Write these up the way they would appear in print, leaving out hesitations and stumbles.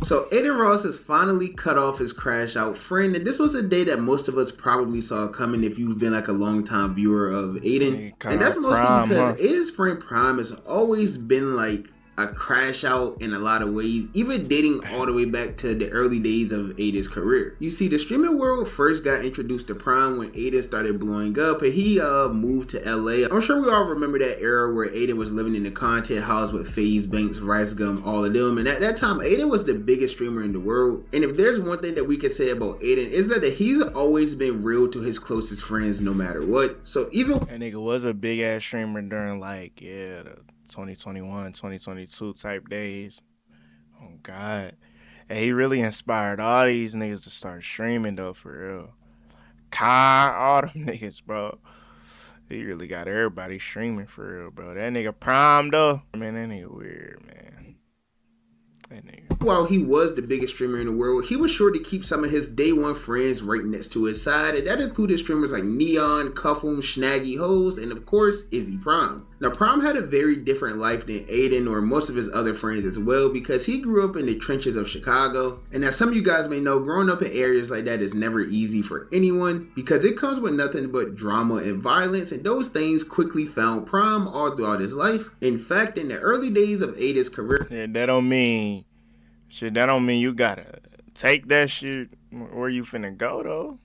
So Adin Ross has finally cut off his crash out friend, and this was a day that most of us probably saw coming if you've been like a long-time viewer of Adin. And that's mostly because Adin's friend Prime has always been like a crash out in a lot of ways, even dating all the way back to the early days of Adin's career. You see, the streaming world first got introduced to Prime when Adin started blowing up, and he moved to LA. I'm sure we all remember that era where Adin was living in the content house with FaZe Banks, Rice Gum, all of them, and at that time Adin was the biggest streamer in the world. And if there's one thing that we can say about Adin, is that he's always been real to his closest friends no matter what. So even that nigga was a big ass streamer during like the 2021, 2022 type days. Oh God. And he really inspired all these niggas to start streaming though, for real. All them niggas, bro. He really got everybody streaming for real, bro. That nigga Prime though, man, that nigga weird, man. That nigga. While he was the biggest streamer in the world, he was sure to keep some of his day one friends right next to his side, and that included streamers like Neon, Cuffum, Snaggy Hoes, and of course, Izi Prime. Now, Prime had a very different life than Adin or most of his other friends as well, because he grew up in the trenches of Chicago. And as some of you guys may know, growing up in areas like that is never easy for anyone, because it comes with nothing but drama and violence, and those things quickly found Prime all throughout his life. In fact, in the early days of Adin's career, that don't mean you gotta take that shit where you finna go though.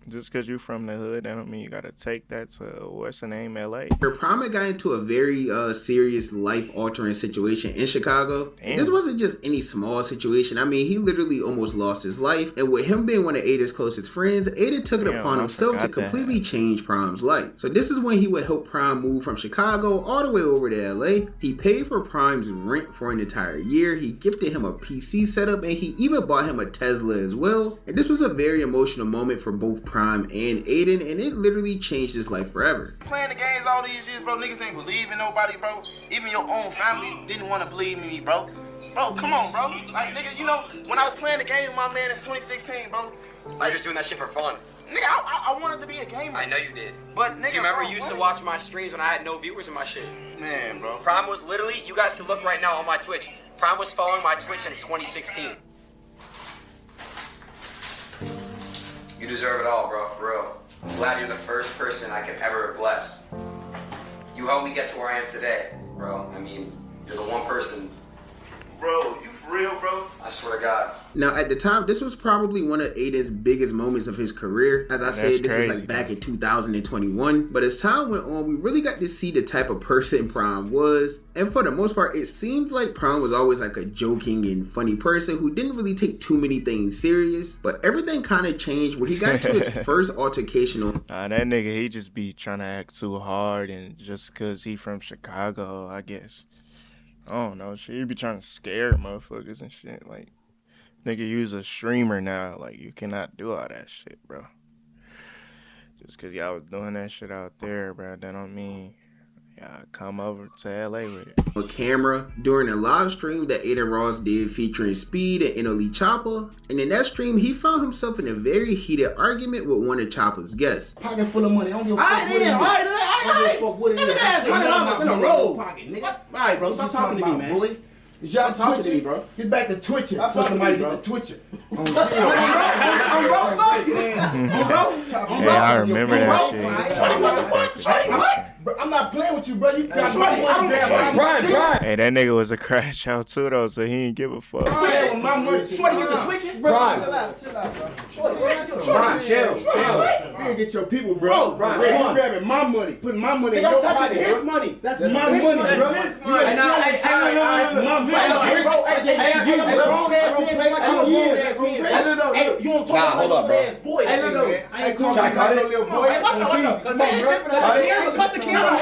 Just because you from the hood, that don't mean you gotta take that to, what's the name, LA. Prime got into a very serious life-altering situation in Chicago. And this wasn't just any small situation. I mean, he literally almost lost his life. And with him being one of Adin's closest friends, Adin took it upon himself to completely change Prime's life. So this is when he would help Prime move from Chicago all the way over to LA. He paid for Prime's rent for an entire year. He gifted him a PC setup, and he even bought him a Tesla as well. And this was a very emotional moment for both Prime and Adin, and it literally changed his life forever. Playing the games all these years, bro, niggas ain't believe in nobody, bro. Even your own family didn't want to believe in me, bro. Bro, come on, bro. Like, nigga, you know, when I was playing the game with my man in 2016, bro. I was just doing that shit for fun. Nigga, I wanted to be a gamer. I know you did. But, nigga, do you remember you used to watch my streams when I had no viewers in my shit? Man, bro. Prime was literally, you guys can look right now on my Twitch. Prime was following my Twitch in 2016. You deserve it all, bro, for real. I'm glad you're the first person I could ever bless. You helped me get to where I am today, bro. I mean, you're the one person. Bro, you for real, bro? I swear to God. Now, at the time, this was probably one of Adin's biggest moments of his career. As I said, this was like back in 2021. But as time went on, we really got to see the type of person Prime was. And for the most part, it seemed like Prime was always like a joking and funny person who didn't really take too many things serious. But everything kind of changed when he got into his first altercation on... that nigga, he just be trying to act too hard, and just because he from Chicago, I guess. I don't know, shit. He be trying to scare motherfuckers and shit. Like, nigga, you's a streamer now. Like, you cannot do all that shit, bro. Just because y'all was doing that shit out there, bro, that don't mean y'all come over to LA with it. On camera during a live stream that Adin Ross did featuring Speed and NLE Chopper. And in that stream, he found himself in a very heated argument with one of Chopper's guests. Pocket full of money. I don't give a fuck what it is. I don't give a fuck what it is. Let me ask $100 in a roll. Alright, bro, stop talking to me, man. Bully. Is y'all talking to me, bro? Get back to twitching. I for somebody to get to twitching. I'm I remember that shit. I'm not playing with you, bro. You got Prime. Hey, that nigga was a crash out too, though, so he ain't give a fuck. Shorty get the twitching, bro. Chill out, bro. Shorty, chill. You ain't get your people, bro. You grabbing my money, putting my money in your pocket. His money. That's my money, bro. That's my money. You don't talk about little ass boy. I ain't talking about no little boy. Watch out. Cut the camera. Now,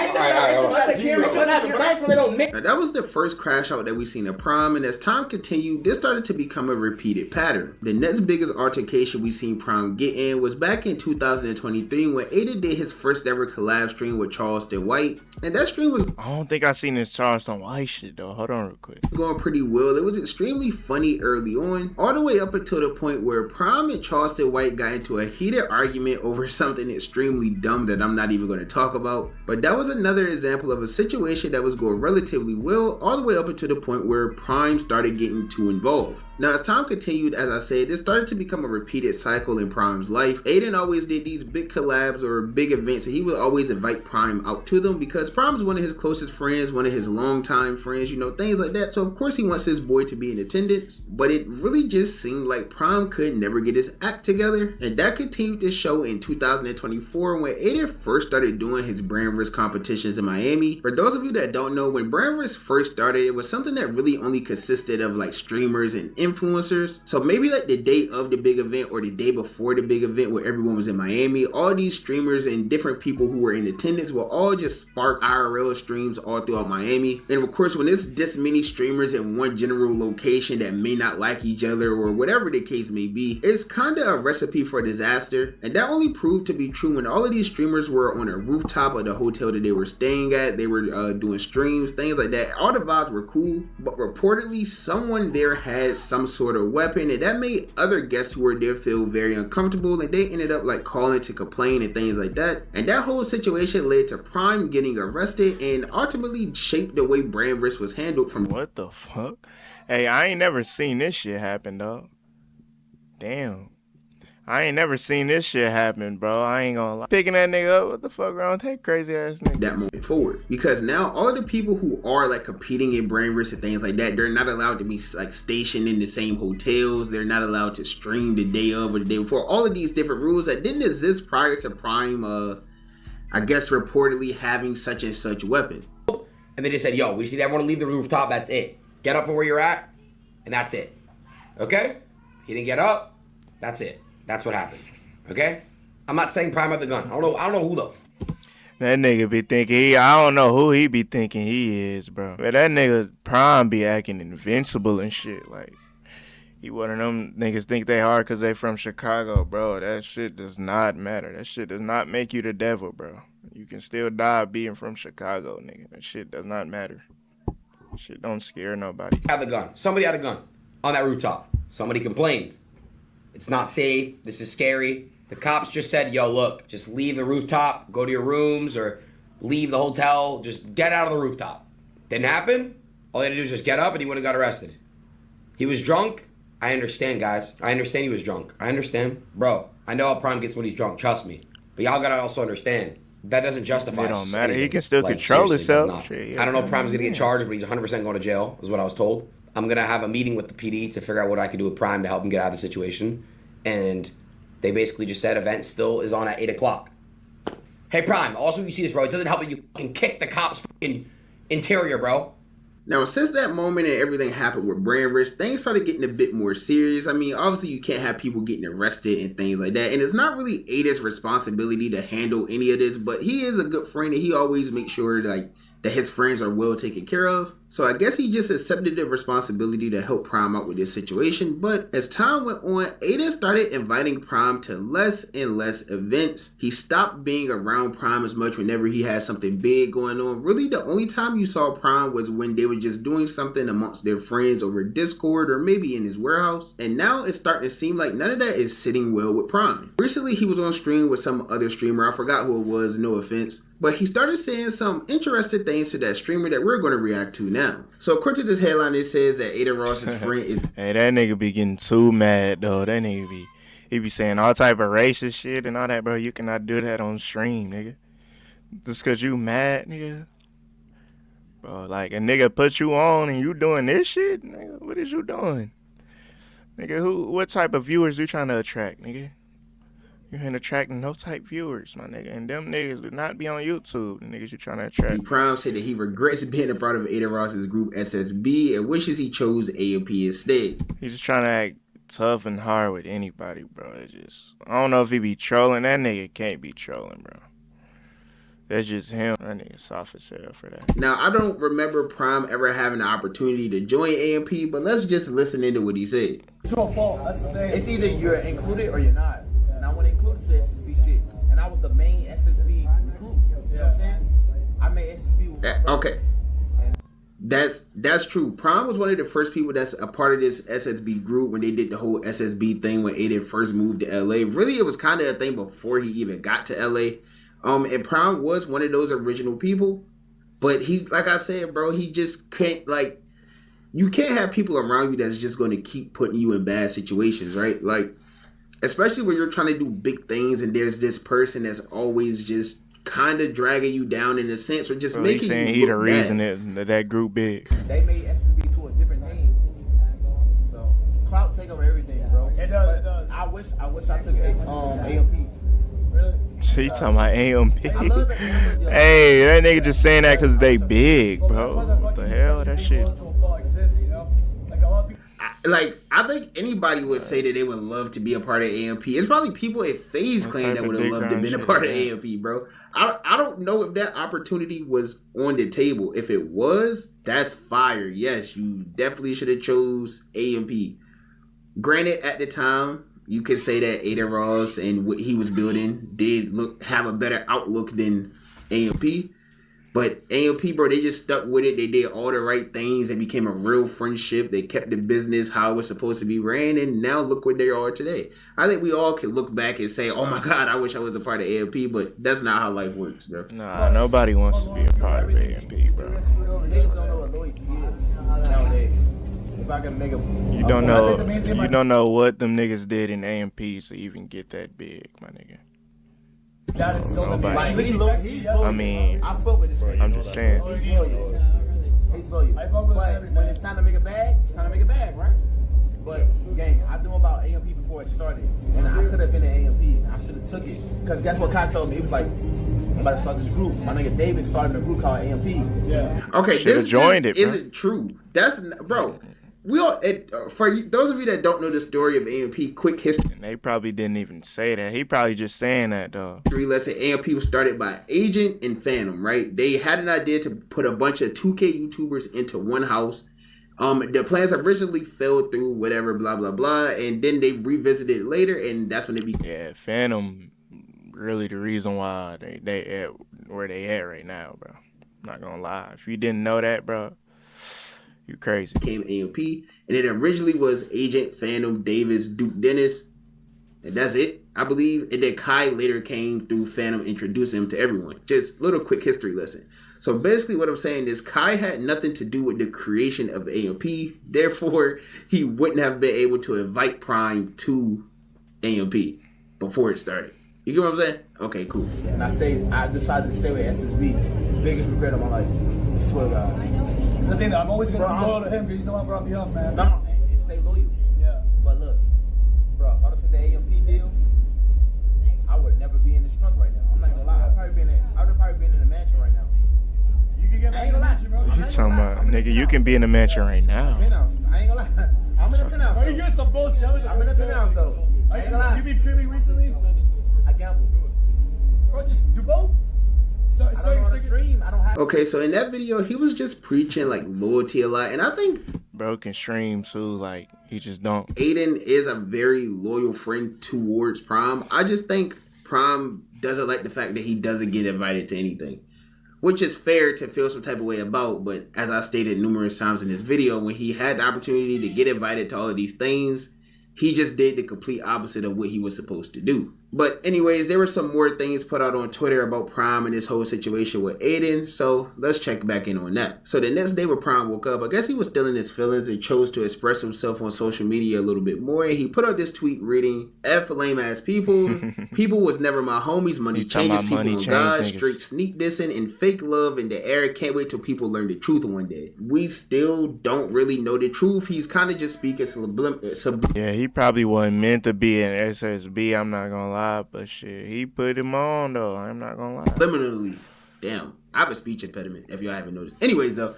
that was the first crash out that we seen of Prime, and as time continued, this started to become a repeated pattern. The next biggest altercation we seen Prime get in was back in 2023 when Adin did his first ever collab stream with Charleston White, and that stream was... I don't think I seen this Charleston White shit though. Hold on real quick. Going pretty well. It was extremely funny early on, all the way up until the point where Prime and Charleston White got into a heated argument over something extremely dumb that I'm not even going to talk about. But that was another example of a situation that was going relatively well all the way up until the point where Prime started getting too involved. Now, as time continued, as I said, this started to become a repeated cycle in Prime's life. Aiden always did these big collabs or big events, and he would always invite Prime out to them because Prime is one of his closest friends, one of his longtime friends, you know, things like that. So, of course, he wants his boy to be in attendance, but it really just seemed like Prime could never get his act together, and that continued to show in 2024 when Aiden first started doing his brand risk competitions in Miami. For those of you that don't know, when brand risk first started, it was something that really only consisted of like streamers and influencers. So maybe like the day of the big event or the day before the big event where everyone was in Miami, all these streamers and different people who were in attendance will all just spark IRL streams all throughout Miami. And of course, when it's this many streamers in one general location that may not like each other or whatever the case may be, it's kind of a recipe for disaster. And that only proved to be true when all of these streamers were on a rooftop of the hotel that they were staying at. They were doing streams, things like that. All the vibes were cool, but reportedly someone there had some sort of weapon, and that made other guests who were there feel very uncomfortable, and they ended up like calling to complain and things like that. And that whole situation led to Prime getting arrested and ultimately shaped the way brand risk was handled from— What the fuck? Hey, I ain't never seen this shit happen, dog. Damn. I ain't never seen this shit happen, bro. I ain't gonna lie. Picking that nigga up, what the fuck wrong with that crazy ass nigga? That moment forward, because now all of the people who are like competing in brand risk and things like that, they're not allowed to be like stationed in the same hotels. They're not allowed to stream the day of or the day before. All of these different rules that didn't exist prior to Prime, I guess reportedly having such and such weapon. And they just said, yo, we just need everyone to leave the rooftop. That's it. Get up from where you're at, and that's it. Okay? He didn't get up. That's it. That's what happened. Okay? I'm not saying Prime had the gun. I don't know who the that nigga be thinking I don't know who he be thinking he is, bro. But that nigga Prime be acting invincible and shit. Like, he one of them niggas think they hard because they from Chicago, bro. That shit does not matter. That shit does not make you the devil, bro. You can still die being from Chicago, nigga. That shit does not matter. Shit don't scare nobody. Had the gun. Somebody had a gun on that rooftop. Somebody complained. It's not safe. This is scary. The cops just said, yo, look, just leave the rooftop, go to your rooms, or leave the hotel. Just get out of the rooftop. Didn't happen. All he had to do was just get up and he would have got arrested. He was drunk. I understand, guys. I understand he was drunk. I understand. Bro, I know how Prime gets when he's drunk. Trust me. But y'all gotta also understand, that doesn't justify. It don't matter. Anything. He can still control himself. Shit, yeah. I don't know if Prime's gonna get charged, but he's 100% going to jail, is what I was told. I'm gonna have a meeting with the PD to figure out what I can do with Prime to help him get out of the situation. And they basically just said event still is on at 8 o'clock. Hey Prime, also you see this, bro, it doesn't help that you fucking kick the cops in interior, bro. Now, since that moment and everything happened with brand risk, things started getting a bit more serious. I mean, obviously you can't have people getting arrested and things like that. And it's not really Ada's responsibility to handle any of this, but he is a good friend and he always makes sure like that his friends are well taken care of. So I guess he just accepted the responsibility to help Prime out with this situation. But as time went on, Aiden started inviting Prime to less and less events. He stopped being around Prime as much whenever he had something big going on. Really, the only time you saw Prime was when they were just doing something amongst their friends over Discord or maybe in his warehouse. And now it's starting to seem like none of that is sitting well with Prime. Recently, he was on stream with some other streamer. I forgot who it was, no offense. But he started saying some interesting things to that streamer that we're going to react to now. So according to this headline, it says that Aiden Ross's friend is... Hey, that nigga be getting too mad, though. That nigga he be saying all type of racist shit and all that, bro. You cannot do that on stream, nigga. Just because you mad, nigga. Bro, like, a nigga put you on and you doing this shit? Nigga, what is you doing? Nigga, what type of viewers you trying to attract, nigga? You ain't attracting no type viewers, my nigga. And them niggas do not be on YouTube, the niggas you trying to attract. Prime said that he regrets being a part of Aiden Ross's group SSB and wishes he chose AOP instead. He's just trying to act tough and hard with anybody, bro. It just, I don't know if he be trolling. That nigga can't be trolling, bro. That's just him. That nigga soft as hell for that. Now, I don't remember Prime ever having the opportunity to join AMP, but let's just listen into what he said. It's your fault. That's the thing. It's either you're included or you're not. And I want to include the SSB shit. And I was the main SSB recruit. You know what I'm saying? I made SSB with okay. That's true. Prime was one of the first people that's a part of this SSB group when they did the whole SSB thing when Aiden first moved to LA. Really, it was kind of a thing before he even got to LA. And Prime was one of those original people. But he, like I said, bro, he just couldn't, like, you can't have people around you that's just going to keep putting you in bad situations, right? Like, especially when you're trying to do big things and there's this person that's always just kind of dragging you down in a sense or just making saying you he look the reason bad. that group big. They made SSB to a different name. So clout take over everything, bro. It does. I wish I took AMP. Really? He talking about AMP. I love the AMP. Hey, that nigga just saying that because they big, bro. What the hell? That shit. I think anybody would say that they would love to be a part of AMP. It's probably people at FaZe Clan that would have loved to have been a part of AMP, bro. I don't know if that opportunity was on the table. If it was, that's fire. Yes, you definitely should have chose AMP. Granted, at the time, you could say that Ada Ross and what he was building did have a better outlook than AMP. But AMP, bro, they just stuck with it. They did all the right things. It became a real friendship. They kept the business how it was supposed to be ran. And now look where they are today. I think we all can look back and say, oh, my God, I wish I was a part of AMP. But that's not how life works, bro. Nah, nobody wants to be a part of AMP, bro. Niggas don't know what loyalty is nowadays. If I can make a... You don't know what them niggas did in AMP to even get that big, my nigga. So, nobody. I mean, I'm just saying. He's loyal. But when it's time to make a bag, it's time to make a bag, right? But, gang, I knew about AMP before it started. And I could have been in AMP. I should have took it. Because guess what Kai told me? He was like, I'm about to start this group. My nigga David started a group called AMP. Yeah. Okay, Should've this joined it, bro. isn't true. That's, bro... We all for you, those of you that don't know the story of AMP, quick history. And they probably didn't even say that. He probably just saying that, though. Let's say AMP was started by Agent and Phantom, right? They had an idea to put a bunch of 2K YouTubers into one house. The plans originally fell through, whatever, blah, blah, blah. And then they revisited it later, and that's when they became... Yeah, Phantom really the reason why they at where they at right now, bro. I'm not gonna lie. If you didn't know that, bro, you crazy. Became AMP, and it originally was Agent, Phantom, Davis, Duke Dennis, and that's it, I believe. And then Kai later came through Phantom, introducing him to everyone. Just a little quick history lesson. So basically what I'm saying is Kai had nothing to do with the creation of AMP. Therefore, he wouldn't have been able to invite Prime to AMP before it started. You get what I'm saying? Okay, cool. And I decided to stay with SSB. Biggest regret of my life. I swear to God. The thing that I'm always going to be loyal to him because he's the one who brought me up, man. No, stay loyal. Yeah. But look, bro, if I took the AMP deal, I would never be in this truck right now. I'm not gonna lie. I would probably been in a mansion right now. You can get I ain't gonna lie. bro. You talking about, nigga, you can be in a mansion right now. Penthouse. I ain't gonna lie. I'm in a penthouse. Bro, you get some bullshit. I'm in a penthouse though. I ain't gonna lie. You been streaming recently? I gamble. Bro, just do both. I don't know how to stream. I don't have. Okay, so in that video, he was just preaching like loyalty a lot, and I think Bro can stream too, like he just don't. Aiden is a very loyal friend towards Prime. I just think Prime doesn't like the fact that he doesn't get invited to anything, which is fair to feel some type of way about. But as I stated numerous times in this video, when he had the opportunity to get invited to all of these things, he just did the complete opposite of what he was supposed to do. But anyways, there were some more things put out on Twitter about Prime and this whole situation with Aiden, so let's check back in on that. So the next day when Prime woke up, I guess he was still in his feelings and chose to express himself on social media a little bit more. And he put out this tweet reading, F lame ass people, people was never my homies, money changes people on God, straight sneak dissing and fake love in the air. Can't wait till people learn the truth one day. We still don't really know the truth. He's kind of just speaking Yeah, he probably wasn't meant to be an SSB, I'm not gonna lie. But shit, he put him on though. I'm not gonna lie. Subliminally. Damn. I have a speech impediment if y'all haven't noticed. Anyways though,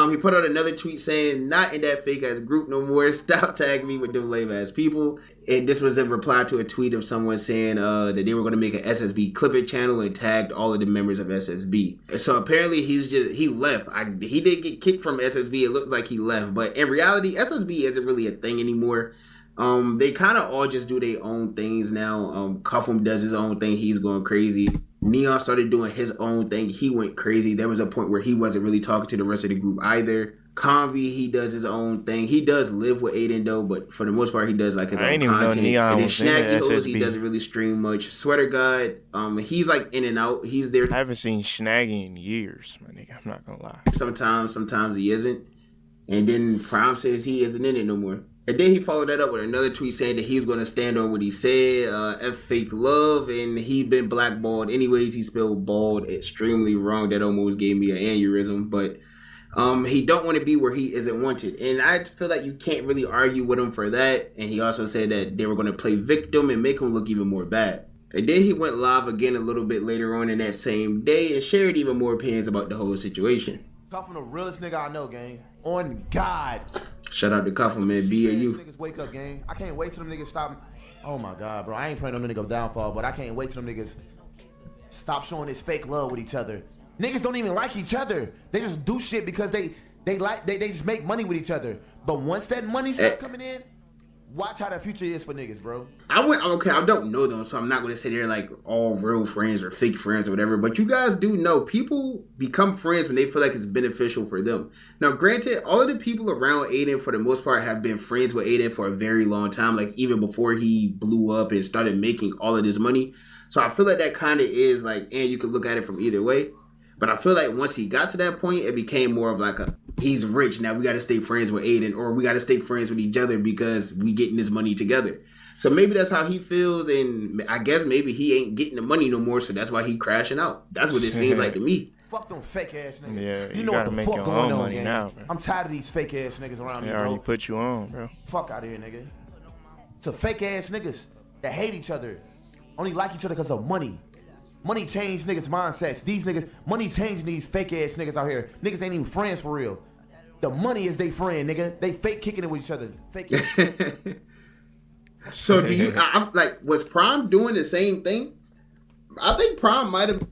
he put out another tweet saying, not in that fake ass group no more. Stop tagging me with them lame ass people. And this was in reply to a tweet of someone saying that they were going to make an SSB Clip-It channel and tagged all of the members of SSB. So apparently he left. He did get kicked from SSB. It looks like he left. But in reality, SSB isn't really a thing anymore. They kind of all just do their own things now. Cuffum does his own thing. He's going crazy. Neon started doing his own thing. He went crazy. There was a point where he wasn't really talking to the rest of the group either. Convy, he does his own thing. He does live with Aiden though, but for the most part, he does like his own content. Know Neon and then was in the SSB. He doesn't really stream much. Sweater God, he's like in and out. He's there. I haven't seen Snaggy in years, my nigga. I'm not gonna lie. Sometimes he isn't. And then Prime says he isn't in it no more. And then he followed that up with another tweet saying that he's going to stand on what he said, F fake love, and he's been blackballed. Anyways, he spelled bald extremely wrong. That almost gave me an aneurysm. But he don't want to be where he isn't wanted. And I feel like you can't really argue with him for that. And he also said that they were going to play victim and make him look even more bad. And then he went live again a little bit later on in that same day and shared even more opinions about the whole situation. Talk from the realest nigga I know, gang. On God. Shout out to Cuffle, man. B.A.U. Niggas wake up, gang. I can't wait till them niggas stop. Oh my God, bro. I ain't praying no nigga downfall, but I can't wait till them niggas stop showing this fake love with each other. Niggas don't even like each other. They just do shit because they just make money with each other. But once that money start coming in, watch how the future is for niggas, bro. I don't know them, so I'm not going to say they're like all real friends or fake friends or whatever. But you guys do know people become friends when they feel like it's beneficial for them. Now, granted, all of the people around Aiden, for the most part, have been friends with Aiden for a very long time, like even before he blew up and started making all of this money. So I feel like that kind of is like, and you could look at it from either way. But I feel like once he got to that point, it became more of like he's rich, now we got to stay friends with Aiden, or we got to stay friends with each other because we getting this money together. So maybe that's how he feels, and I guess maybe he ain't getting the money no more, so that's why he crashing out. That's what it seems like to me. Fuck them fake ass niggas. Yeah, you know what the fuck going on, gang. Now, bro. I'm tired of these fake ass niggas around me, They bro. already put you on, bro. Fuck out of here, nigga. To fake ass niggas that hate each other, only like each other because of money. Money changed niggas' mindsets. These niggas, money changed these fake ass niggas out here. Niggas ain't even friends for real. The money is they friend, nigga. They fake kicking it with each other. Fake. So do you was Prime doing the same thing? I think Prime might have.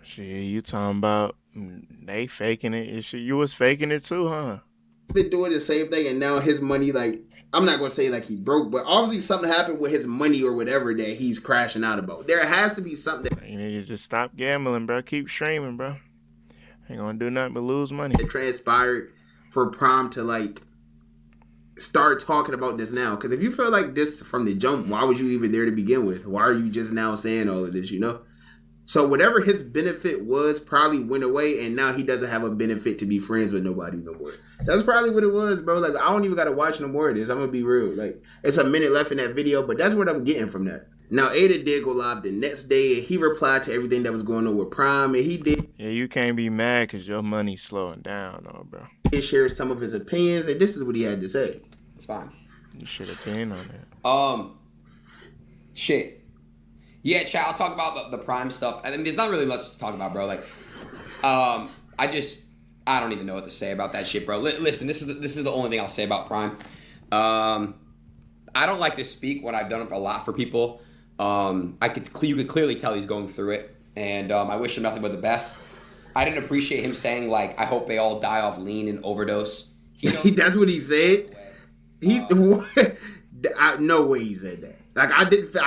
Shit, you talking about they faking it and shit. You was faking it too, huh? Been doing the same thing, and now his money, like, I'm not gonna say like he broke, but obviously something happened with his money or whatever that he's crashing out about. There has to be something that You need to just stop gambling, bro. Keep streaming, bro. Ain't gonna do nothing but lose money. that transpired for Prime to like start talking about this now. Because if you feel like this from the jump, why was you even there to begin with? Why are you just now saying all of this, you know? So whatever his benefit was probably went away, and now he doesn't have a benefit to be friends with nobody no more. That's probably what it was, bro. Like, I don't even got to watch no more of this. I'm going to be real. Like, it's a minute left in that video, but that's what I'm getting from that. Now, Ada did go live the next day, and he replied to everything that was going on with Prime, and he did. Yeah, you can't be mad because your money's slowing down, though, bro. He shared some of his opinions, and this is what he had to say. It's fine. You should have been on that. Shit. Yeah, chat, I'll talk about the Prime stuff. I mean, there's not really much to talk about, bro. Like, I don't even know what to say about that shit, bro. Listen, this is the only thing I'll say about Prime. I don't like to speak when I've done it a lot for people. You could clearly tell he's going through it, and I wish him nothing but the best. I didn't appreciate him saying, like, I hope they all die off lean and overdose. That's what he said? No way he said that. Like, I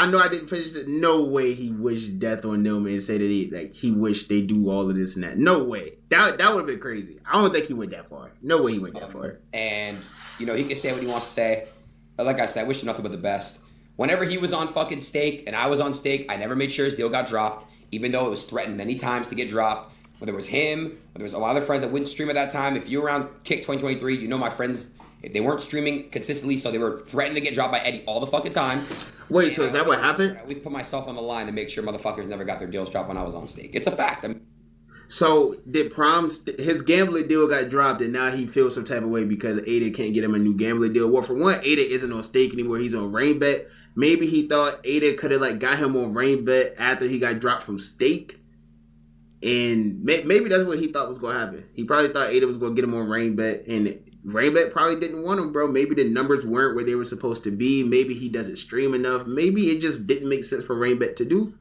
know I didn't finish it. No way he wished death on them and said that he wished they do all of this and that. No way. That would have been crazy. I don't think he went that far. No way he went that far. And, he can say what he wants to say. But like I said, I wish him nothing but the best. Whenever he was on fucking stake and I was on stake, I never made sure his deal got dropped, even though it was threatened many times to get dropped. Whether it was him, whether it was a lot of other friends that wouldn't stream at that time. If you were around Kick 2023, you know my friends, if they weren't streaming consistently, so they were threatened to get dropped by Eddie all the fucking time. Wait, so is that what happened? I always put myself on the line to make sure motherfuckers never got their deals dropped when I was on stake. It's a fact. So did his gambling deal got dropped, and now he feels some type of way because Ada can't get him a new gambling deal? Well, for one, Ada isn't on stake anymore. He's on Rainbet. Maybe he thought Ada could have like got him on Rainbet after he got dropped from stake. And maybe that's what he thought was going to happen. He probably thought Ada was going to get him on Rainbet, and Rainbet probably didn't want him, bro. Maybe the numbers weren't where they were supposed to be. Maybe he doesn't stream enough. Maybe it just didn't make sense for Rainbet to do.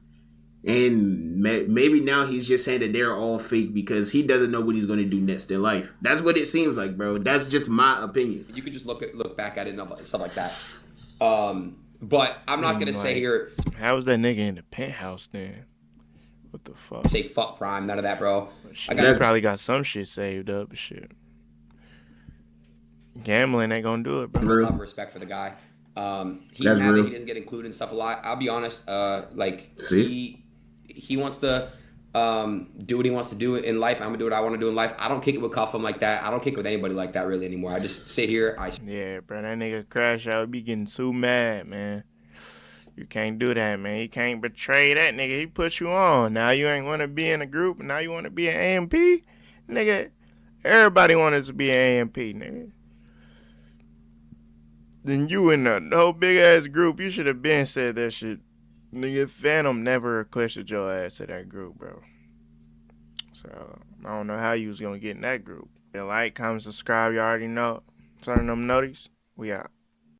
And maybe now he's just saying that they're all fake because he doesn't know what he's going to do next in life. That's what it seems like, bro. That's just my opinion. You could just look back at it and stuff like that. But I'm not going to say here. How was that nigga in the penthouse then? What the fuck? Say fuck Prime, none of that, bro. He probably got some shit saved up, shit. Gambling ain't gonna do it, bro. Love and respect for the guy. He's mad that he doesn't get included in stuff a lot. I'll be honest, he wants to do what he wants to do in life. I'm gonna do what I want to do in life. I don't kick it with Cuffham like that. I don't kick it with anybody like that really anymore. I just sit here. Yeah, bro, that nigga Crash Out be getting too mad, man. You can't do that, man. You can't betray that nigga. He put you on. Now you ain't want to be in a group. Now you want to be an AMP? Nigga, everybody wanted to be an AMP, nigga. Then you in a whole big-ass group. You should have been said that shit. Nigga, Phantom never requested your ass to that group, bro. So, I don't know how you was going to get in that group. Like, comment, subscribe. You already know. Turn them notice. We out.